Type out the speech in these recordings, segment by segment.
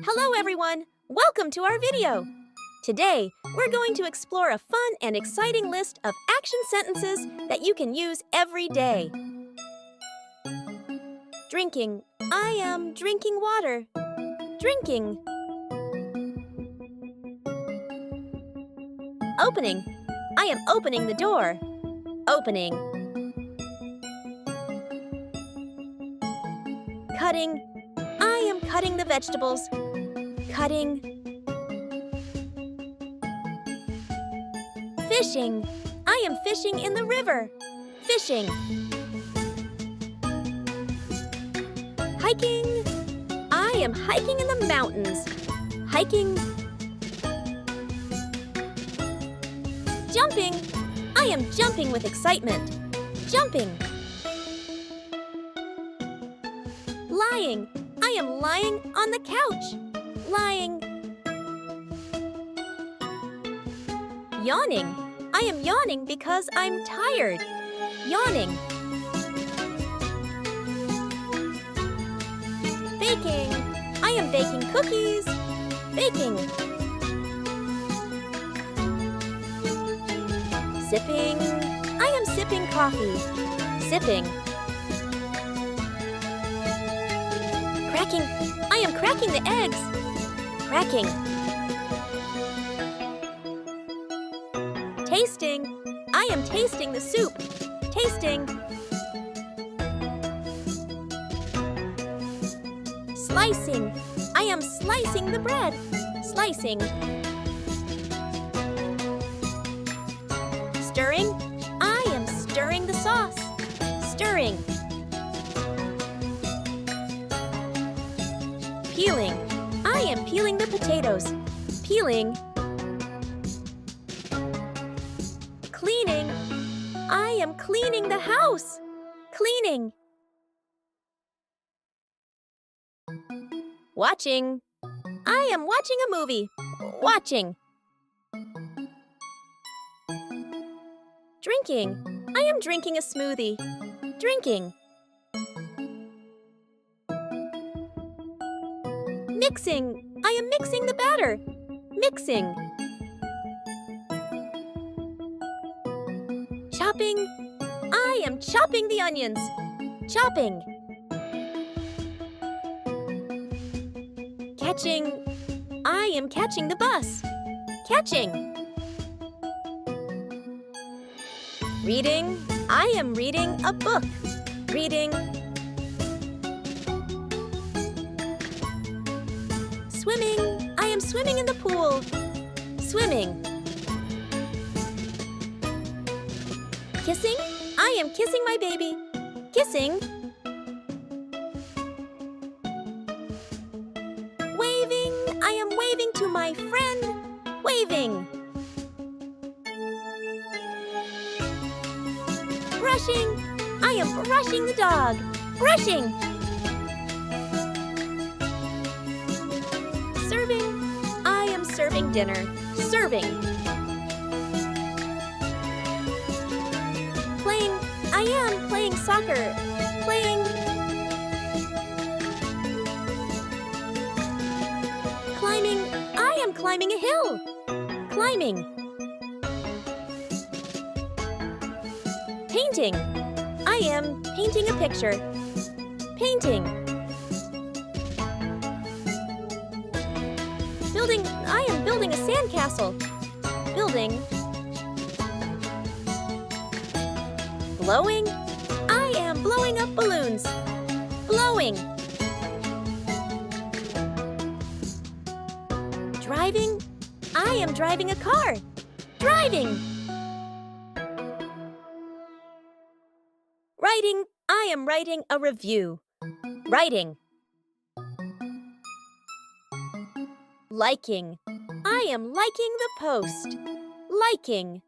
Hello everyone! Welcome to our video! Today, we're going to explore a fun and exciting list of action sentences that you can use every day. Drinking. I am drinking water. Drinking. Opening. I am opening the door. Opening. Cutting. I am cutting the vegetables. Cutting. Fishing. I am fishing in the river. Fishing. Hiking. I am hiking in the mountains. Hiking. Jumping. I am jumping with excitement. Jumping. Lying. I am lying on the couch. Lying. Yawning. I am yawning because I'm tired. Yawning. Baking. I am baking cookies. Baking. Sipping. I am sipping coffee. Sipping. Cracking. I am cracking the eggs. Cracking. Tasting. I am tasting the soup. Tasting. Slicing. I am slicing the bread. Slicing. Stirring. I am stirring the sauce. Stirring. Peeling. I am peeling the potatoes. Peeling. Cleaning. I am cleaning the house. Cleaning. Watching. I am watching a movie. Watching. Drinking. I am drinking a smoothie. Drinking. Mixing. I am mixing the batter. Mixing. Chopping. I am chopping the onions. Chopping. Catching. I am catching the bus. Catching. Reading. I am reading a book. Reading. Swimming. I am swimming in the pool. Swimming. Kissing. I am kissing my baby. Kissing. Waving. I am waving to my friend. Waving. Brushing. I am brushing the dog. Brushing. Serving. I am serving dinner. Serving. Playing. I am playing soccer. Playing. Climbing. I am climbing a hill. Climbing. Painting. I am painting a picture. Painting. Building. I am building a sandcastle. Building. Blowing. I am blowing up balloons. Blowing. Driving. I am driving a car. Driving. Writing. I am writing a review. Writing. Liking. I am liking the post. Liking.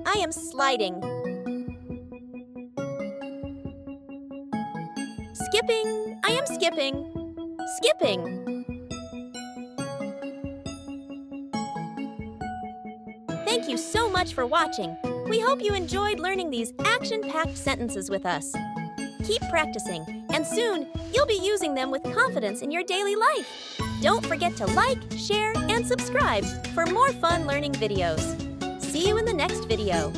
I am sliding. Skipping. I am skipping. Skipping. Thank you so much for watching. We hope you enjoyed learning these action-packed sentences with us. Keep practicing, and soon you'll be using them with confidence in your daily life. Don't forget to like, share, and subscribe for more fun learning videos. See you in the next video.